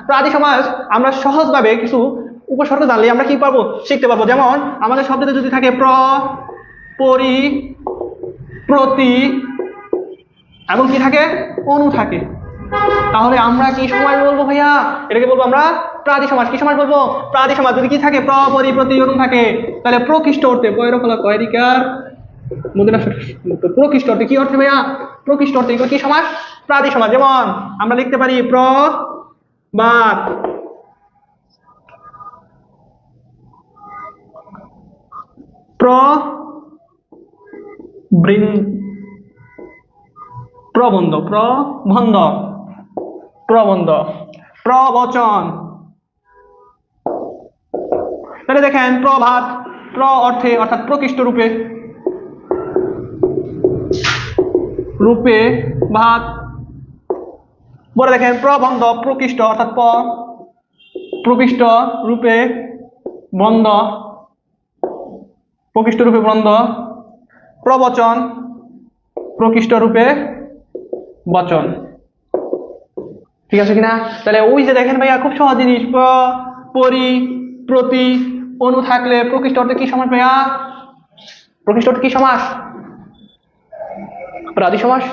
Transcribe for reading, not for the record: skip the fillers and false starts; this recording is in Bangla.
প্রাদি সমাস আমরা সহজভাবে কিছু উপসর্গ জানলে আমরা কি পারবো, শিখতে পারবো। যেমন আমাদের শব্দতে যদি থাকে প্র, পরি, প্রতি এবং কি থাকে, অনু থাকে, তাহলে আমরা কি সমাস বলবো ভাইয়া? এটাকে বলবো আমরা প্রাদি সমাস। কি সমাস বলবো? প্রাদি সমাস। যদি কি থাকে, প্র, পরি, প্রতি, অনু থাকে, তাহলে প্রকৃষ্ট অর্থে পয়রকলা কয়রিকার প্রকৃষ্ট অর্থে কি অর্থে ভাইয়া? প্রকৃষ্ট অর্থে এগুলো কি সমাস? প্রাদি সমাস। যেমন আমরা লিখতে পারি প্র বাদ প্রবন্ধ, প্রবন্ধ, প্রবন্ধ, প্রবচন। তাহলে দেখেন প্রভাত, প্র অর্থে অর্থাৎ প্রকৃষ্ট রূপে, রূপে ভাত। পরে দেখেন প্রবন্ধ, প্রকৃষ্ট অর্থাৎ প্রকৃষ্ট রূপে বন্ধ, প্রকৃষ্ট রূপে বন্ধ। প্রবচন, প্রকৃষ্ট রূপে বচন। ঠিক আছে কিনা? তাহলে ওই যে দেখেন ভাইয়া খুব সহজ জিনিস, প্র, পরি, প্রতি, অনু থাকলে প্রকৃষ্ট অর্থে কি সমাস ভাইয়া? প্রকৃষ্ট অর্থে কি সমাস? প্রাদি সমাস।